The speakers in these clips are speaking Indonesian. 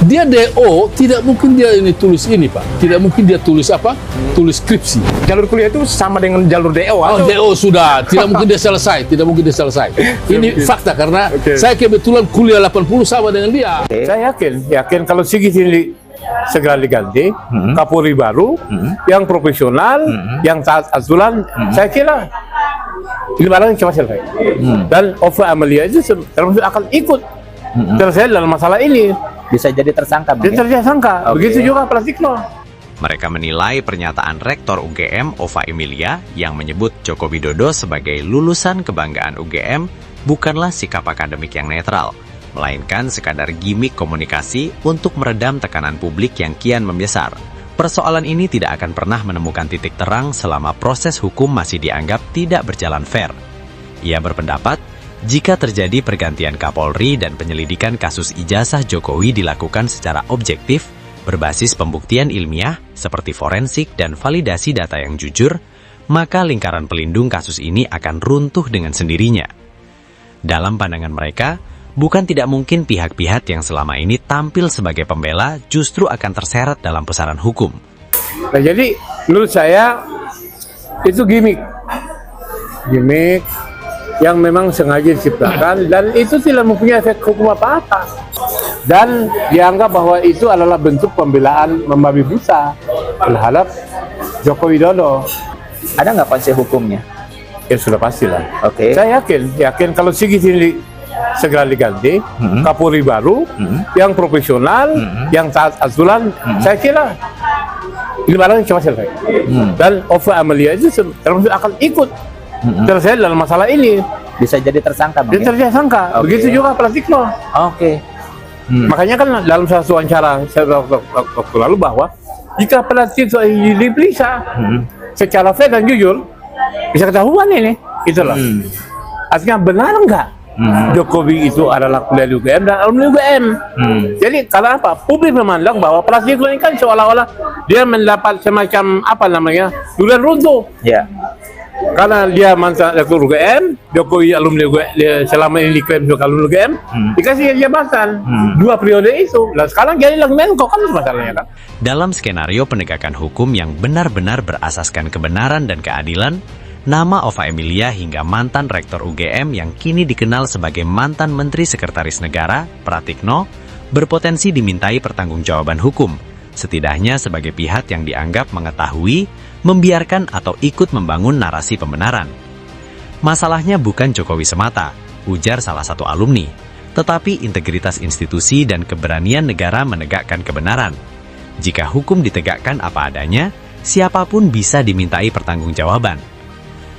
Dia DO, tidak mungkin dia ini tulis ini, Pak. Tidak mungkin dia tulis apa? Tulis skripsi. Jalur kuliah itu sama dengan jalur DO Oh, atau? DO sudah. Tidak mungkin dia selesai. Tidak mungkin dia selesai. Ini fakta karena saya kebetulan kuliah 80 sama dengan dia. Saya yakin kalau Sigit ini segera diganti, Kapolri baru, yang profesional, yang taat aturan, saya kira ini barang cepat selesai. Dan Ova Amelia itu termasuk akan ikut selesai dalam masalah ini. Bisa jadi tersangka, Bang, Dia ya? tersangka. Oke. Begitu juga Pratikno. Mereka menilai pernyataan Rektor UGM Ova Emilia yang menyebut Joko Widodo sebagai lulusan kebanggaan UGM bukanlah sikap akademik yang netral, melainkan sekadar gimmick komunikasi untuk meredam tekanan publik yang kian membesar. Persoalan ini tidak akan pernah menemukan titik terang selama proses hukum masih dianggap tidak berjalan fair. Ia berpendapat, jika terjadi pergantian Kapolri dan penyelidikan kasus ijazah Jokowi dilakukan secara objektif, berbasis pembuktian ilmiah seperti forensik dan validasi data yang jujur, maka lingkaran pelindung kasus ini akan runtuh dengan sendirinya. Dalam pandangan mereka, bukan tidak mungkin pihak-pihak yang selama ini tampil sebagai pembela justru akan terseret dalam pusaran hukum. Nah, jadi menurut saya itu gimmick yang memang sengaja diciptakan dan itu tidak mempunyai efek hukum apa-apa. Dan dianggap bahwa itu adalah bentuk pembelaan membabi buta terhadap Joko Widodo. Ada nggak konsep hukumnya? Ya sudah pastilah. Oke. Saya yakin kalau Sigit ini segera diganti, Kapolri baru, yang profesional, yang taat aturan, saya kira ini barang cepat selesai. Dan Ova Amelia itu termasuk akan ikut selesai dalam masalah ini. Bisa jadi tersangka, Bang, Dia ya? tersangka. Oke. Begitu juga Pratikno. Oke. Makanya kan dalam satu wawancara saya waktu lalu bahwa jika Pratikno diperiksa secara fair dan jujur, bisa ketahuan ini. Itulah. Artinya benar enggak Jokowi itu adalah kuliah di UGM dan alumni UGM. Jadi kalau apa? Publik memandang bahwa Pratikno ini kan seolah-olah dia mendapat semacam apa namanya durian runtuh. Ya. Karena dia mantan rektor UGM, Jokowi alumni UGM, dia selama ini diklaim sebagai alumni UGM, dikasih jabatan 2 periode itu. Dan sekarang jadi lagi Menko kan masalahnya kan. Dalam skenario penegakan hukum yang benar-benar berasaskan kebenaran dan keadilan, nama Ova Emilia hingga mantan Rektor UGM yang kini dikenal sebagai mantan Menteri Sekretaris Negara, Pratikno, berpotensi dimintai pertanggungjawaban hukum, setidaknya sebagai pihak yang dianggap mengetahui, membiarkan atau ikut membangun narasi pembenaran. Masalahnya bukan Jokowi semata, ujar salah satu alumni, tetapi integritas institusi dan keberanian negara menegakkan kebenaran. Jika hukum ditegakkan apa adanya, siapapun bisa dimintai pertanggungjawaban.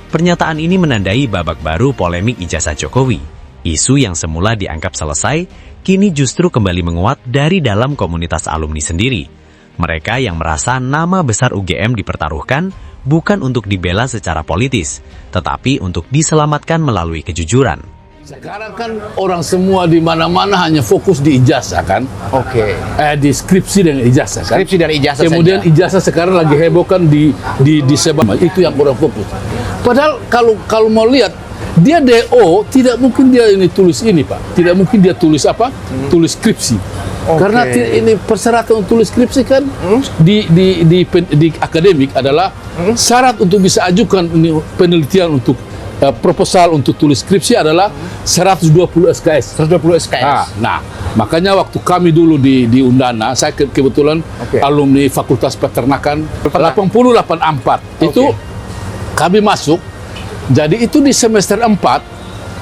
Pernyataan ini menandai babak baru polemik ijazah Jokowi. Isu yang semula dianggap selesai, kini justru kembali menguat dari dalam komunitas alumni sendiri. Mereka yang merasa nama besar UGM dipertaruhkan bukan untuk dibela secara politis, tetapi untuk diselamatkan melalui kejujuran. Sekarang kan orang semua di mana-mana hanya fokus di ijazah kan? Oke. Di skripsi dan ijazah kan? Skripsi dan ijazah Kemudian saja. ijazah sekarang lagi heboh kan di sebab itu yang orang fokus. Padahal kalau mau lihat dia DO, tidak mungkin dia ini tulis ini, Pak. Tidak mungkin dia tulis apa? Tulis skripsi. Karena ini persyaratan untuk tulis skripsi kan di akademik adalah syarat untuk bisa ajukan ini penelitian untuk proposal untuk tulis skripsi adalah 120 SKS. 120 SKS. Nah, makanya waktu kami dulu di Undana, saya kebetulan alumni Fakultas Peternakan 8084. Itu kami masuk. Jadi itu di semester 4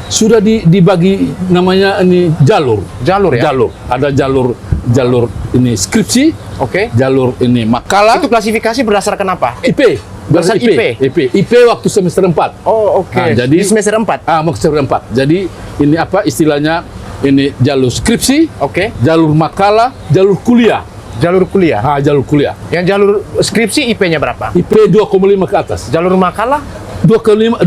sudah dibagi namanya ini jalur ya. Ada jalur ini skripsi, jalur ini makalah. Itu klasifikasi berdasarkan apa? IP. Berdasarkan IP waktu semester 4. Oh, oke. Nah, jadi di semester 4. Semester 4. Jadi ini apa istilahnya? Ini jalur skripsi, jalur makalah, jalur kuliah. Jalur kuliah. Jalur kuliah. Yang jalur skripsi IP-nya berapa? IP 2,5 ke atas. Jalur makalah 2,5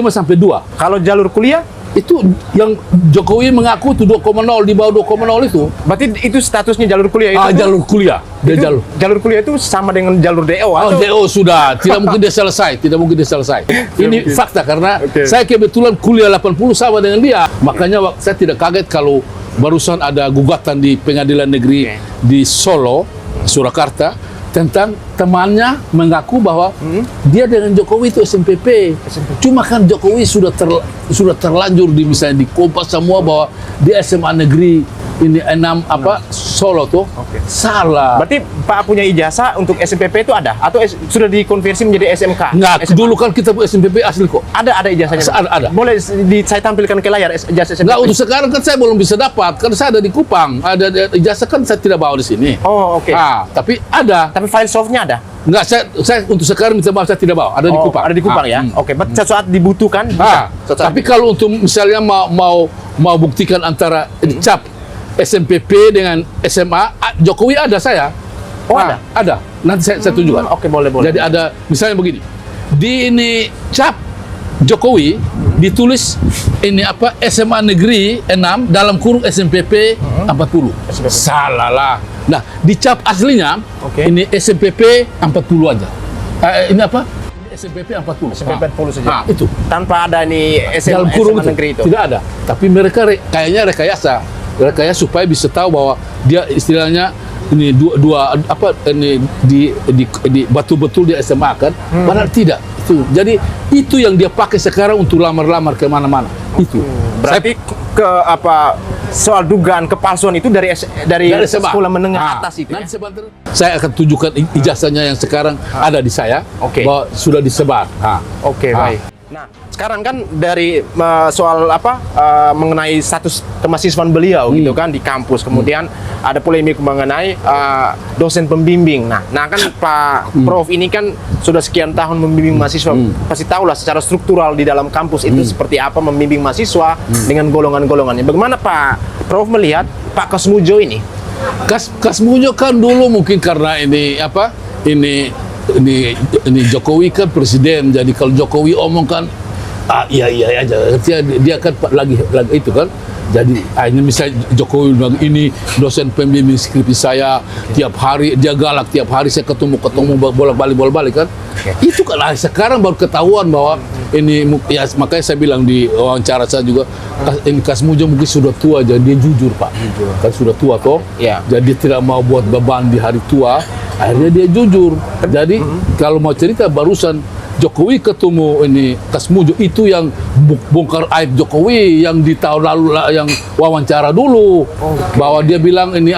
sampai 2. kalau jalur kuliah Itu yang Jokowi mengaku itu 2,0, di bawah 2,0 itu. berarti itu statusnya jalur kuliah itu. Jalur kuliah. Dia Itu jalur kuliah itu sama dengan jalur DO atau? DO sudah, tidak mungkin dia selesai, tidak mungkin dia selesai. Ini fakta karena saya kebetulan kuliah 80 sama dengan dia. Makanya saya tidak kaget kalau barusan ada gugatan di Pengadilan Negeri di Solo, Surakarta, tentang temannya mengaku bahwa dia dengan Jokowi itu SMPP. Cuma kan Jokowi sudah terlanjur di misalnya di Kompas semua bahwa di SMA negeri ini 6 Solo tuh salah. Berarti Pak punya ijazah untuk SMPP itu ada atau sudah dikonversi menjadi SMK? Enggak, dulu kan kita SMPP asli kok. Ada ijazahnya. Ada. Boleh saya tampilkan ke layar ijazah SMPP? Enggak, untuk sekarang kan saya belum bisa dapat. Kan saya ada di Kupang. Ada ijazah kan saya tidak bawa di sini. Oh, oke. Tapi ada. Tapi file softnya ada? Enggak, saya untuk sekarang minta maaf saya tidak bawa. Ada di Kupang. Ada di Kupang ya? Oke, saat dibutuhkan bisa. Tapi kalau untuk misalnya mau buktikan antara cap SMPP dengan SMA, Jokowi ada saya. Oh, ada? Ada. Nanti saya tunjukkan. Oke, boleh. Jadi ada, misalnya begini. Di ini cap Jokowi ditulis ini SMA negeri 6 dalam kurung SMPP 40. Salah lah. Nah, di cap aslinya ini SMPP 40 aja. Ini SMPP 40. SMPP 40 saja. Itu. Tanpa ada ini Dalam kurung SMA negeri itu. Tidak ada. Tapi mereka kayaknya rekayasa supaya bisa tahu bahwa dia istilahnya ini ini di betul-betul di SMA kan, padahal tidak. Itu jadi itu yang dia pakai sekarang untuk lamar-lamar kemana-mana. Itu berarti soal dugaan kepalsuan itu dari SMA. sekolah menengah atas itu. Nanti sebentar saya akan tunjukkan ijazahnya yang sekarang ada di saya, bahwa sudah disebar. Baik. Nah, sekarang kan dari soal mengenai status kemahasiswaan beliau gitu kan di kampus, kemudian ada polemik mengenai dosen pembimbing. Nah kan Pak Prof ini kan sudah sekian tahun membimbing mahasiswa, pasti tahulah secara struktural di dalam kampus itu seperti apa membimbing mahasiswa dengan golongan-golongannya. Bagaimana Pak Prof melihat Pak Kasmujo ini? Kasmujo kan dulu mungkin karena ini ini Jokowi kan presiden, jadi kalau Jokowi omong kan iya aja. Dia kan lagi itu kan. Jadi ini misalnya Jokowi bilang ini dosen pembimbing skripsi saya, tiap hari dia galak, tiap hari saya ketemu bolak-balik kan. Itu kan sekarang baru ketahuan bahwa ini ya, makanya saya bilang di wawancara saya juga ini Kasmujo mungkin sudah tua, jadi dia jujur Pak. Kan sudah tua toh. Jadi tidak mau buat beban di hari tua, akhirnya dia jujur. Jadi kalau mau cerita barusan Jokowi ketemu ini Kasmujo itu yang bongkar aib Jokowi yang di tahun lalu yang wawancara dulu bahwa dia bilang ini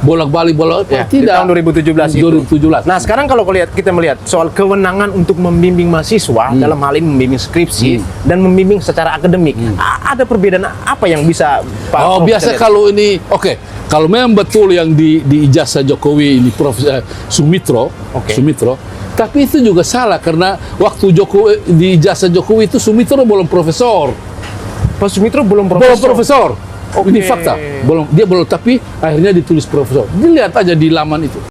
bolak-balik tidak di tahun 2017 itu. 2017. Nah, sekarang kalau kita melihat soal kewenangan untuk membimbing mahasiswa dalam hal ini membimbing skripsi dan membimbing secara akademik, ada perbedaan apa yang bisa Pak Prof biasa kalau ini kalau memang betul yang di ijazah Jokowi ini Prof Sumitro, tapi itu juga salah karena waktu Jokowi di ijazah Jokowi itu Sumitro belum profesor. Pak Sumitro belum profesor. Ini fakta. Dia belum, tapi akhirnya ditulis profesor. Dilihat aja di laman itu.